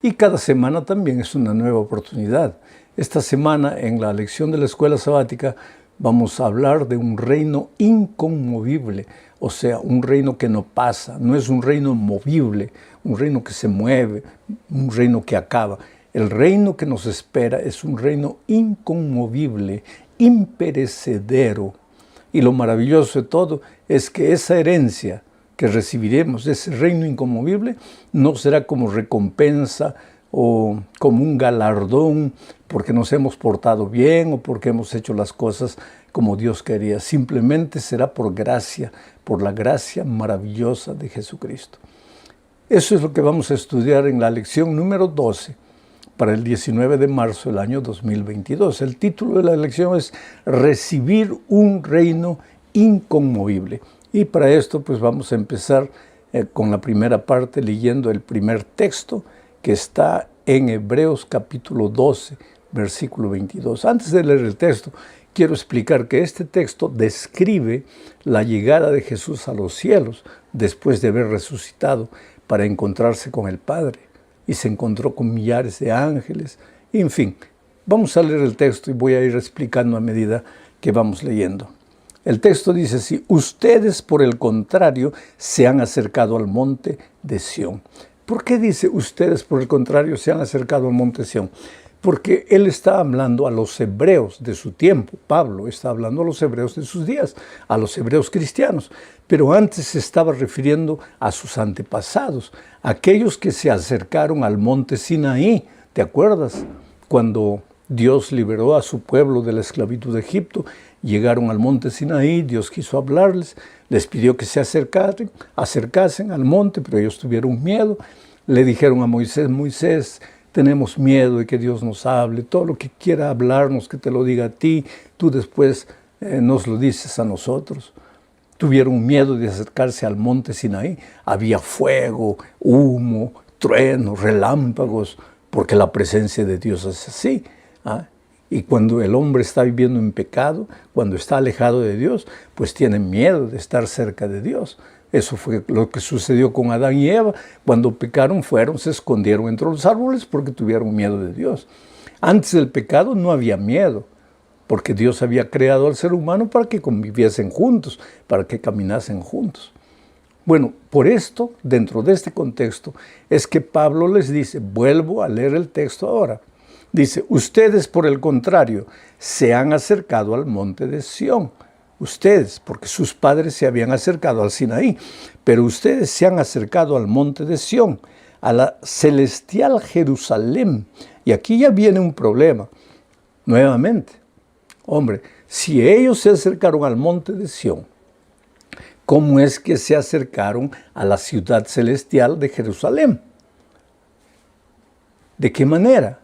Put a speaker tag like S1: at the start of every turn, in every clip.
S1: Y cada semana también es una nueva oportunidad. Esta semana, en la lección de la escuela sabática, vamos a hablar de un reino inconmovible, o sea, un reino que no pasa, no es un reino movible, un reino que se mueve, un reino que acaba. El reino que nos espera es un reino inconmovible, imperecedero. Y lo maravilloso de todo es que esa herencia que recibiremos, ese reino inconmovible, no será como recompensa o como un galardón porque nos hemos portado bien o porque hemos hecho las cosas como Dios quería. Simplemente será por gracia, por la gracia maravillosa de Jesucristo. Eso es lo que vamos a estudiar en la lección número 12 para el 19 de marzo del año 2022. El título de la lección es Recibir un reino inconmovible. Y para esto pues vamos a empezar con la primera parte leyendo el primer texto que está en Hebreos capítulo 12, versículo 22. Antes de leer el texto, quiero explicar que este texto describe la llegada de Jesús a los cielos después de haber resucitado para encontrarse con el Padre. Y se encontró con millares de ángeles. En fin, vamos a leer el texto y voy a ir explicando a medida que vamos leyendo. El texto dice así: ustedes, por el contrario, se han acercado al monte de Sión. ¿Por qué dice ustedes, por el contrario, se han acercado al monte de Sión? Porque él está hablando a los hebreos de su tiempo. Pablo está hablando a los hebreos de sus días, a los hebreos cristianos. Pero antes se estaba refiriendo a sus antepasados, aquellos que se acercaron al monte Sinaí. ¿Te acuerdas? Cuando Dios liberó a su pueblo de la esclavitud de Egipto, llegaron al monte Sinaí, Dios quiso hablarles, les pidió que se acercasen al monte, pero ellos tuvieron miedo. Le dijeron a Moisés: Moisés, tenemos miedo de que Dios nos hable, todo lo que quiera hablarnos, que te lo diga a ti, tú después nos lo dices a nosotros. Tuvieron miedo de acercarse al monte Sinaí. Había fuego, humo, truenos, relámpagos, porque la presencia de Dios es así. Y cuando el hombre está viviendo en pecado, cuando está alejado de Dios, pues tiene miedo de estar cerca de Dios. Eso fue lo que sucedió con Adán y Eva. Cuando pecaron, se escondieron entre los árboles porque tuvieron miedo de Dios. Antes del pecado no había miedo, porque Dios había creado al ser humano para que conviviesen juntos, para que caminasen juntos. Bueno, por esto, dentro de este contexto, es que Pablo les dice, vuelvo a leer el texto ahora. Dice, ustedes, por el contrario, se han acercado al monte de Sión. Ustedes, porque sus padres se habían acercado al Sinaí, pero ustedes se han acercado al monte de Sión, a la celestial Jerusalén. Y aquí ya viene un problema, nuevamente. Hombre, si ellos se acercaron al monte de Sión, ¿cómo es que se acercaron a la ciudad celestial de Jerusalén? ¿De qué manera?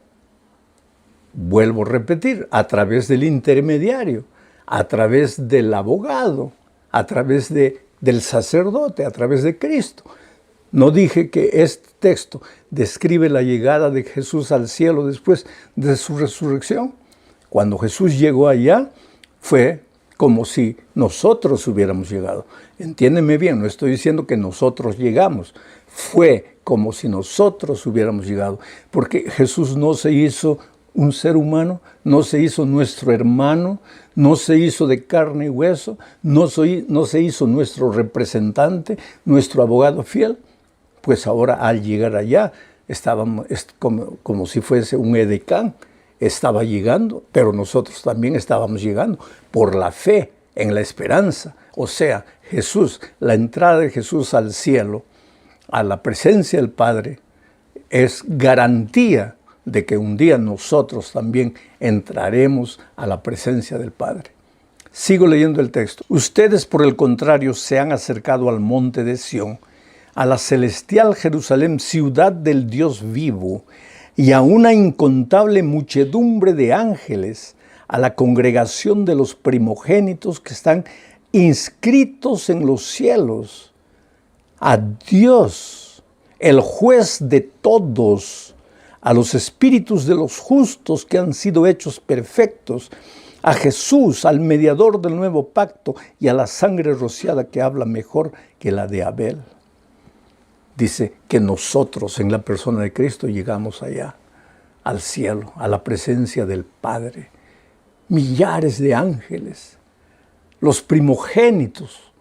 S1: Vuelvo a repetir, a través del intermediario, a través del abogado, a través del sacerdote, a través de Cristo. No dije que este texto describe la llegada de Jesús al cielo después de su resurrección. Cuando Jesús llegó allá, fue como si nosotros hubiéramos llegado. Entiéndeme bien, no estoy diciendo que nosotros llegamos. Fue como si nosotros hubiéramos llegado, porque Jesús no se hizo un ser humano, no se hizo nuestro hermano, no se hizo de carne y hueso, no se hizo nuestro representante, nuestro abogado fiel. Pues ahora al llegar allá, estábamos como si fuese un edecán, estaba llegando, pero nosotros también estábamos llegando por la fe, en la esperanza. O sea, Jesús, la entrada de Jesús al cielo, a la presencia del Padre, es garantía de que un día nosotros también entraremos a la presencia del Padre. Sigo leyendo el texto. Ustedes, por el contrario, se han acercado al monte de Sión, a la celestial Jerusalén, ciudad del Dios vivo, y a una incontable muchedumbre de ángeles, a la congregación de los primogénitos que están inscritos en los cielos, a Dios, el juez de todos, a los espíritus de los justos que han sido hechos perfectos, a Jesús, al mediador del nuevo pacto, y a la sangre rociada que habla mejor que la de Abel. dice que nosotros en la persona de Cristo llegamos allá, al cielo, a la presencia del Padre. Millares de ángeles, los primogénitos.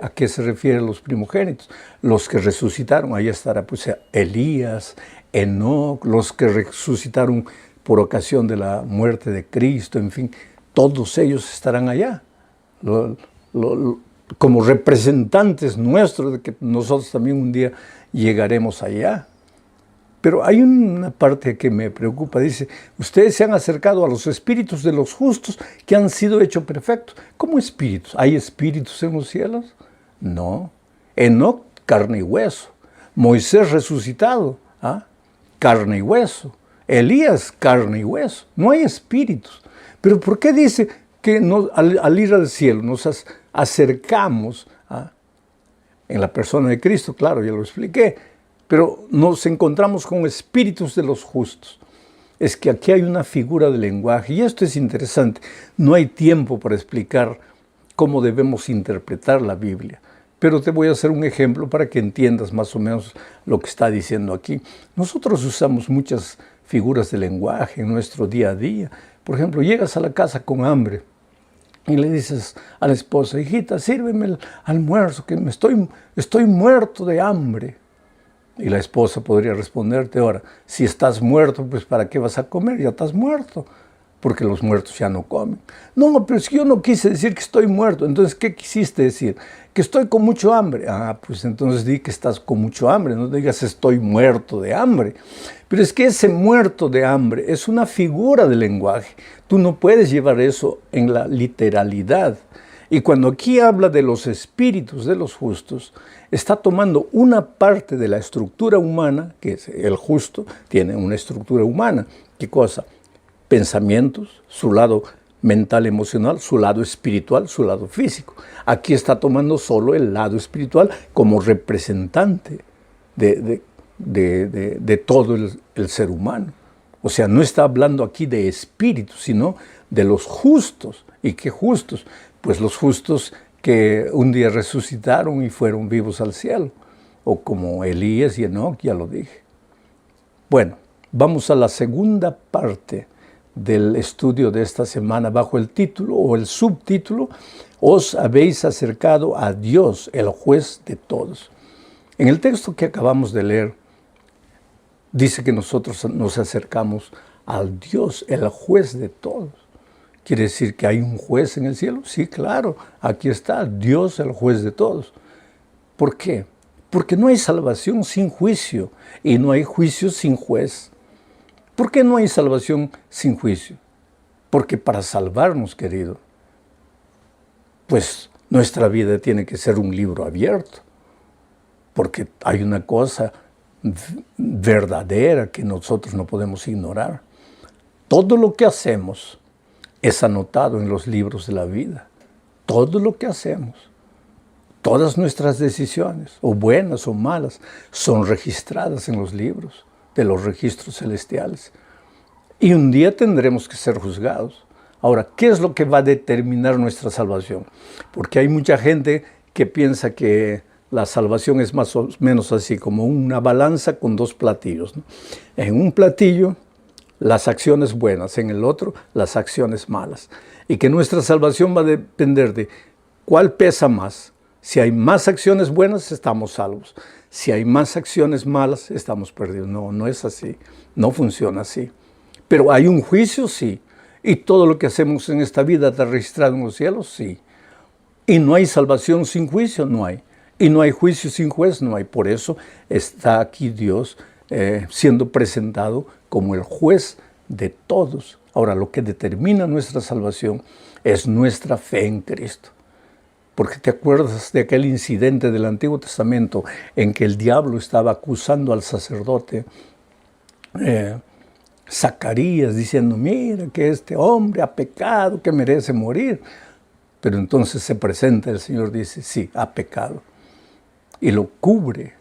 S1: ¿A qué se refieren los primogénitos? Los que resucitaron, ahí estará pues Elías, Enoc, los que resucitaron por ocasión de la muerte de Cristo, en fin, todos ellos estarán allá, como representantes nuestros de que nosotros también un día llegaremos allá. Pero hay una parte que me preocupa, dice, ustedes se han acercado a los espíritus de los justos que han sido hechos perfectos. ¿Cómo espíritus? ¿Hay espíritus en los cielos? No. Enoc, carne y hueso. Moisés resucitado, carne y hueso. Elías, carne y hueso. No hay espíritus. Pero ¿por qué dice que al ir al cielo nos acercamos en la persona de Cristo? Claro, ya lo expliqué. Pero nos encontramos con espíritus de los justos. Es que aquí hay una figura de lenguaje, y esto es interesante. No hay tiempo para explicar cómo debemos interpretar la Biblia, pero te voy a hacer un ejemplo para que entiendas más o menos lo que está diciendo aquí. Nosotros usamos muchas figuras de lenguaje en nuestro día a día. Por ejemplo, llegas a la casa con hambre y le dices a la esposa, hijita, sírveme el almuerzo, que estoy muerto de hambre. Y la esposa podría responderte, ahora, si estás muerto, pues ¿para qué vas a comer? Ya estás muerto, porque los muertos ya no comen. No, pero es que yo no quise decir que estoy muerto. Entonces, ¿qué quisiste decir? Que estoy con mucho hambre. Pues entonces di que estás con mucho hambre, no digas estoy muerto de hambre. Pero es que ese muerto de hambre es una figura de lenguaje. Tú no puedes llevar eso en la literalidad. Y cuando aquí habla de los espíritus de los justos, está tomando una parte de la estructura humana, que es el justo, tiene una estructura humana. ¿Qué cosa? Pensamientos, su lado mental, emocional, su lado espiritual, su lado físico. Aquí está tomando solo el lado espiritual como representante de todo el ser humano. O sea, no está hablando aquí de espíritus, sino de los justos. ¿Y qué justos? Pues los justos que un día resucitaron y fueron vivos al cielo, o como Elías y Enoc, ya lo dije. Bueno, vamos a la segunda parte del estudio de esta semana bajo el título o el subtítulo, os habéis acercado a Dios, el juez de todos. En el texto que acabamos de leer, dice que nosotros nos acercamos al Dios, el juez de todos. ¿Quiere decir que hay un juez en el cielo? Sí, claro, aquí está Dios, el juez de todos. ¿Por qué? Porque no hay salvación sin juicio y no hay juicio sin juez. ¿Por qué no hay salvación sin juicio? Porque para salvarnos, querido, pues nuestra vida tiene que ser un libro abierto. Porque hay una cosa verdadera que nosotros no podemos ignorar. Todo lo que hacemos es anotado en los libros de la vida. Todo lo que hacemos, todas nuestras decisiones, o buenas o malas, son registradas en los libros de los registros celestiales. Y un día tendremos que ser juzgados. Ahora, ¿qué es lo que va a determinar nuestra salvación? Porque hay mucha gente que piensa que la salvación es más o menos así, como una balanza con dos platillos, ¿no? En un platillo, las acciones buenas, en el otro, las acciones malas. Y que nuestra salvación va a depender de cuál pesa más. Si hay más acciones buenas, estamos salvos. Si hay más acciones malas, estamos perdidos. No, no es así. No funciona así. Pero hay un juicio, sí. Y todo lo que hacemos en esta vida está registrado en los cielos, sí. Y no hay salvación sin juicio, no hay. Y no hay juicio sin juez, no hay. Por eso está aquí Dios siendo presentado como el juez de todos. Ahora, lo que determina nuestra salvación es nuestra fe en Cristo. Porque te acuerdas de aquel incidente del Antiguo Testamento en que el diablo estaba acusando al sacerdote Zacarías, diciendo, mira que este hombre ha pecado, que merece morir. Pero entonces se presenta el Señor, dice, sí, ha pecado. Y lo cubre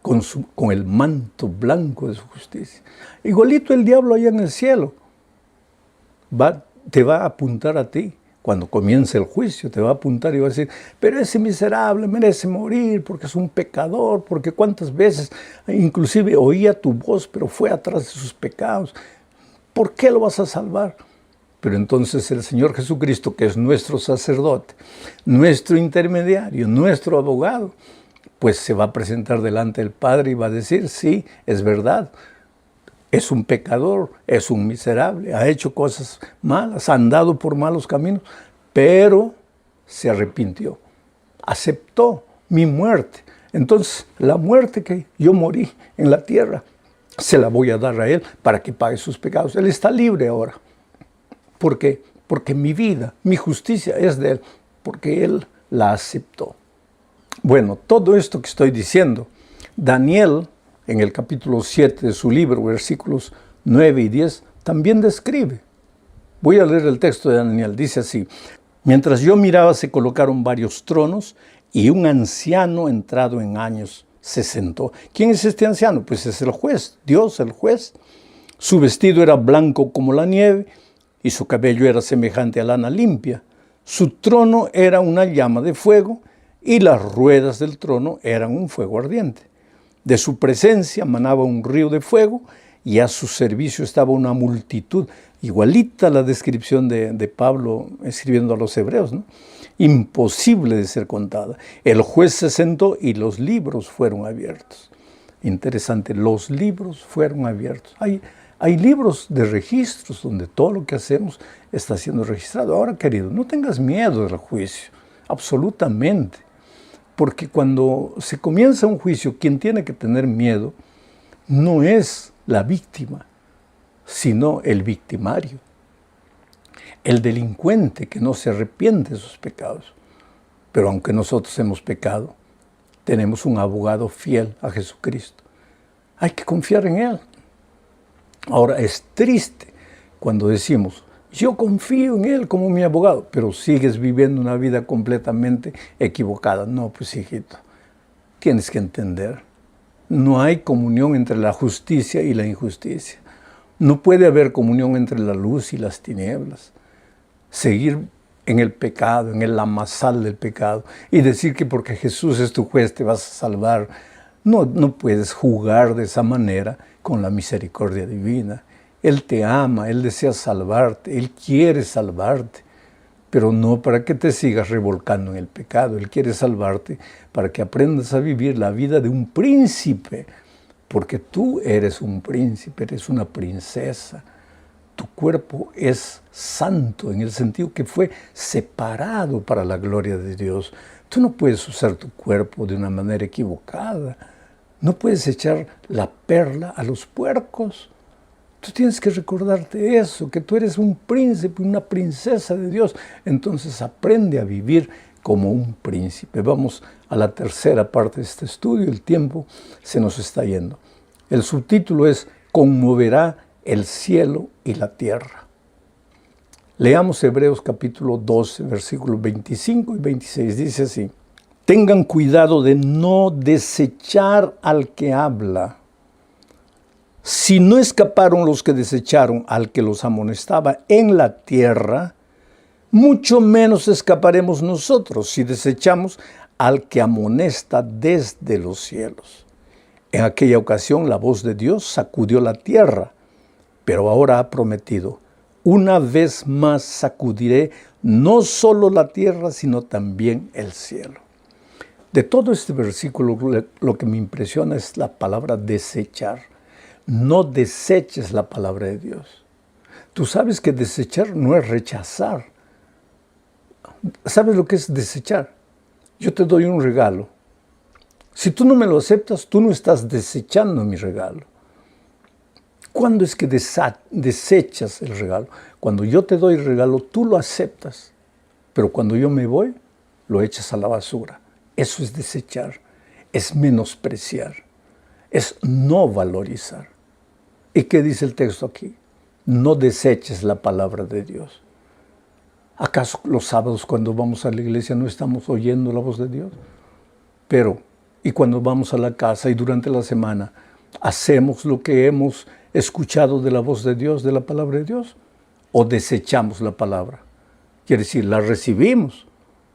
S1: con el manto blanco de su justicia. Igualito el diablo allá en el cielo te va a apuntar a ti, Cuando comience el juicio te va a apuntar y va a decir, pero ese miserable merece morir porque es un pecador, porque cuántas veces inclusive oía tu voz, pero fue atrás de sus pecados. ¿Por qué lo vas a salvar? Pero entonces el Señor Jesucristo, que es nuestro sacerdote, nuestro intermediario, nuestro abogado, pues se va a presentar delante del Padre y va a decir, sí, es verdad. Es un pecador, es un miserable, ha hecho cosas malas, ha andado por malos caminos, pero se arrepintió, aceptó mi muerte. Entonces, la muerte que yo morí en la tierra, se la voy a dar a Él para que pague sus pecados. Él está libre ahora. ¿Por qué? Porque mi vida, mi justicia es de Él, porque Él la aceptó. Bueno, todo esto que estoy diciendo, Daniel, en el capítulo 7 de su libro, versículos 9 y 10, también describe. Voy a leer el texto de Daniel, dice así: mientras yo miraba se colocaron varios tronos y un anciano entrado en años se sentó. ¿Quién es este anciano? Pues es el juez, Dios el juez. Su vestido era blanco como la nieve y su cabello era semejante a lana limpia. Su trono era una llama de fuego y las ruedas del trono eran un fuego ardiente. De su presencia manaba un río de fuego y a su servicio estaba una multitud. Igualita la descripción de Pablo escribiendo a los hebreos, ¿no? Imposible de ser contada. El juez se sentó y los libros fueron abiertos. Interesante, los libros fueron abiertos. Hay libros de registros donde todo lo que hacemos está siendo registrado. Ahora, querido, no tengas miedo del juicio, absolutamente. Porque cuando se comienza un juicio, quien tiene que tener miedo no es la víctima, sino el victimario, el delincuente que no se arrepiente de sus pecados. Pero aunque nosotros hemos pecado, tenemos un abogado fiel a Jesucristo. Hay que confiar en Él. Ahora, es triste cuando decimos, yo confío en Él como mi abogado, pero sigues viviendo una vida completamente equivocada. No, pues hijito, tienes que entender, no hay comunión entre la justicia y la injusticia. No puede haber comunión entre la luz y las tinieblas. Seguir en el pecado, en el amasal del pecado, y decir que porque Jesús es tu juez te vas a salvar. No puedes jugar de esa manera con la misericordia divina. Él te ama, Él desea salvarte, Él quiere salvarte, pero no para que te sigas revolcando en el pecado. Él quiere salvarte para que aprendas a vivir la vida de un príncipe, porque tú eres un príncipe, eres una princesa. Tu cuerpo es santo en el sentido que fue separado para la gloria de Dios. Tú no puedes usar tu cuerpo de una manera equivocada. No puedes echar la perla a los puercos. Tú tienes que recordarte eso, que tú eres un príncipe, una princesa de Dios. Entonces aprende a vivir como un príncipe. Vamos a la tercera parte de este estudio. El tiempo se nos está yendo. El subtítulo es Conmoverá el cielo y la tierra. Leamos Hebreos capítulo 12, versículos 25 y 26. Dice así: tengan cuidado de no desechar al que habla. Si no escaparon los que desecharon al que los amonestaba en la tierra, mucho menos escaparemos nosotros si desechamos al que amonesta desde los cielos. En aquella ocasión la voz de Dios sacudió la tierra, pero ahora ha prometido: una vez más sacudiré no solo la tierra, sino también el cielo. De todo este versículo, lo que me impresiona es la palabra desechar. No deseches la palabra de Dios. Tú sabes que desechar no es rechazar. ¿Sabes lo que es desechar? Yo te doy un regalo. Si tú no me lo aceptas, tú no estás desechando mi regalo. ¿Cuándo es que desechas el regalo? Cuando yo te doy el regalo, tú lo aceptas. Pero cuando yo me voy, lo echas a la basura. Eso es desechar. Es menospreciar. Es no valorizar. ¿Y qué dice el texto aquí? No deseches la palabra de Dios. ¿Acaso los sábados cuando vamos a la iglesia no estamos oyendo la voz de Dios? Pero, ¿y cuando vamos a la casa y durante la semana hacemos lo que hemos escuchado de la voz de Dios, de la palabra de Dios? ¿O desechamos la palabra? Quiere decir, la recibimos.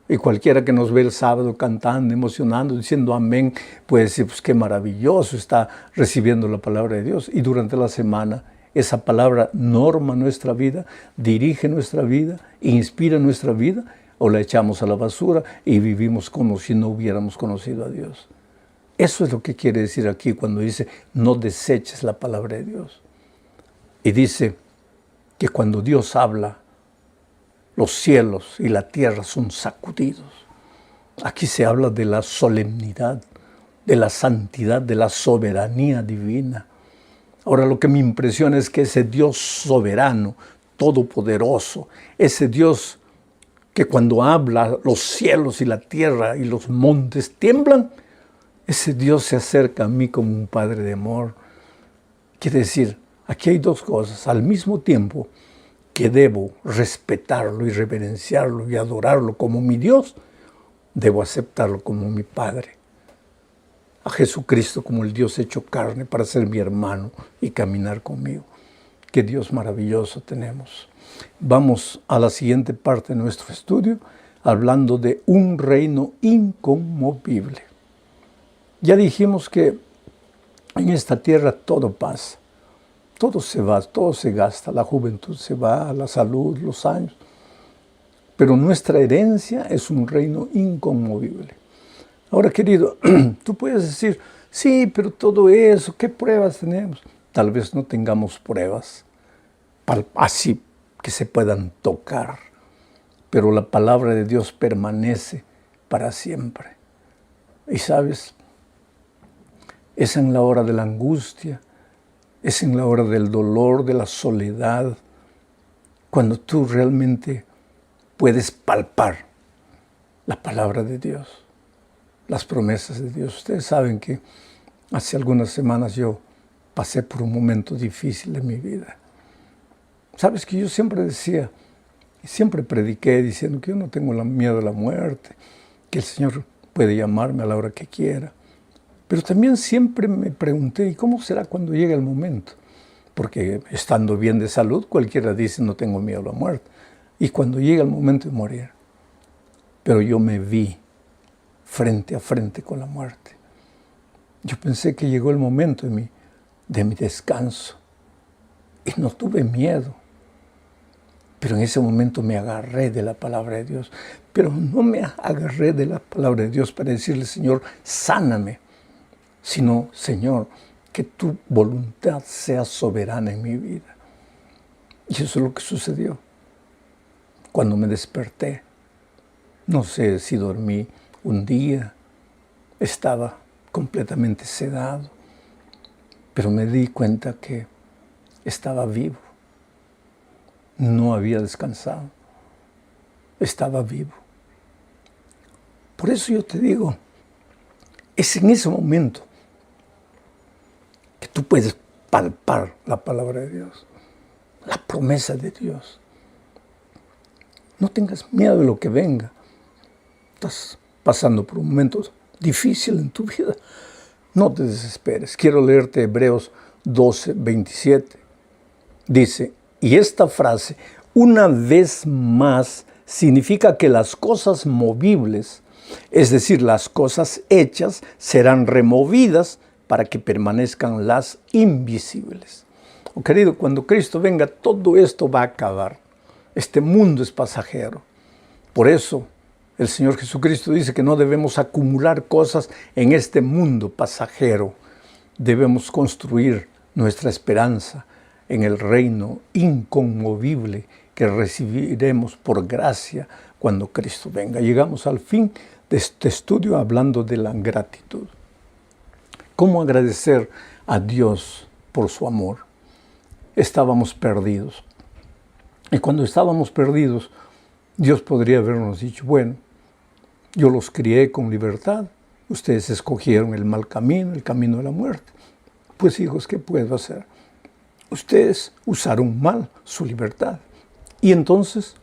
S1: Y cualquiera que nos ve el sábado cantando, emocionando, diciendo amén, puede decir, pues qué maravilloso está recibiendo la palabra de Dios. Y durante la semana, esa palabra norma nuestra vida, dirige nuestra vida, inspira nuestra vida, o la echamos a la basura y vivimos como si no hubiéramos conocido a Dios. Eso es lo que quiere decir aquí cuando dice, no deseches la palabra de Dios. Y dice que cuando Dios habla, los cielos y la tierra son sacudidos. Aquí se habla de la solemnidad, de la santidad, de la soberanía divina. Ahora lo que me impresiona es que ese Dios soberano, todopoderoso, ese Dios que cuando habla los cielos y la tierra y los montes tiemblan, ese Dios se acerca a mí como un Padre de amor. Quiere decir, aquí hay dos cosas. Al mismo tiempo que debo respetarlo y reverenciarlo y adorarlo como mi Dios, debo aceptarlo como mi Padre. A Jesucristo como el Dios hecho carne para ser mi hermano y caminar conmigo. Qué Dios maravilloso tenemos. Vamos a la siguiente parte de nuestro estudio, hablando de un reino inconmovible. Ya dijimos que en esta tierra todo pasa. Todo se va, todo se gasta, la juventud se va, la salud, los años. Pero nuestra herencia es un reino inconmovible. Ahora, querido, tú puedes decir, sí, pero todo eso, ¿qué pruebas tenemos? Tal vez no tengamos pruebas así que se puedan tocar, pero la palabra de Dios permanece para siempre. Y sabes, es en la hora de la angustia, es en la hora del dolor, de la soledad, cuando tú realmente puedes palpar la palabra de Dios, las promesas de Dios. Ustedes saben que hace algunas semanas yo pasé por un momento difícil en mi vida. Sabes que yo siempre decía, y siempre prediqué diciendo que yo no tengo miedo a la muerte, que el Señor puede llamarme a la hora que quiera. Pero también siempre me pregunté, ¿y cómo será cuando llegue el momento? Porque estando bien de salud, cualquiera dice, no tengo miedo a la muerte. Y cuando llega el momento de morir, pero yo me vi frente a frente con la muerte. Yo pensé que llegó el momento de mi descanso y no tuve miedo. Pero en ese momento me agarré de la palabra de Dios. Pero no me agarré de la palabra de Dios para decirle, Señor, sáname, sino, Señor, que tu voluntad sea soberana en mi vida. Y eso es lo que sucedió. Cuando me desperté, no sé si dormí un día, estaba completamente sedado, pero me di cuenta que estaba vivo. No había descansado, estaba vivo. Por eso yo te digo, es en ese momento que tú puedes palpar la palabra de Dios, la promesa de Dios. No tengas miedo de lo que venga. Estás pasando por un momento difícil en tu vida. No te desesperes. Quiero leerte Hebreos 12, 27. Dice, y esta frase, una vez más, significa que las cosas movibles, es decir, las cosas hechas, serán removidas para que permanezcan las invisibles. Oh, querido, cuando Cristo venga, todo esto va a acabar. Este mundo es pasajero. Por eso, el Señor Jesucristo dice que no debemos acumular cosas en este mundo pasajero. Debemos construir nuestra esperanza en el reino inconmovible que recibiremos por gracia cuando Cristo venga. Llegamos al fin de este estudio hablando de la gratitud. ¿Cómo agradecer a Dios por su amor? Estábamos perdidos. Y cuando estábamos perdidos, Dios podría habernos dicho, bueno, yo los crié con libertad, ustedes escogieron el mal camino, el camino de la muerte. Pues hijos, ¿qué puedo hacer? Ustedes usaron mal su libertad. Y entonces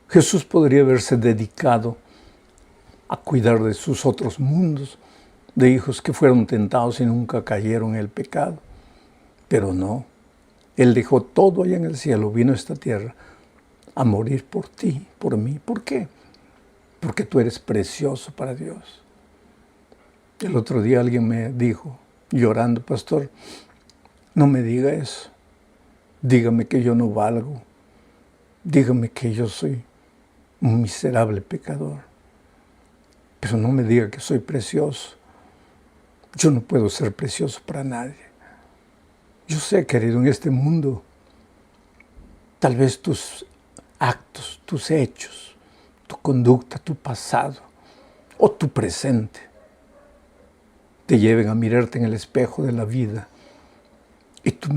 S1: Jesús podría haberse dedicado a cuidar de sus otros mundos, de hijos que fueron tentados y nunca cayeron en el pecado. Pero no, Él dejó todo allá en el cielo, vino a esta tierra a morir por ti, por mí. ¿Por qué? Porque tú eres precioso para Dios. El otro día alguien me dijo, llorando, pastor, no me diga eso. Dígame que yo no valgo. Dígame que yo soy un miserable pecador. Pero no me diga que soy precioso. Yo no puedo ser precioso para nadie. Yo sé, querido, en este mundo, tal vez tus actos, tus hechos, tu conducta, tu pasado o tu presente te lleven a mirarte en el espejo de la vida y tú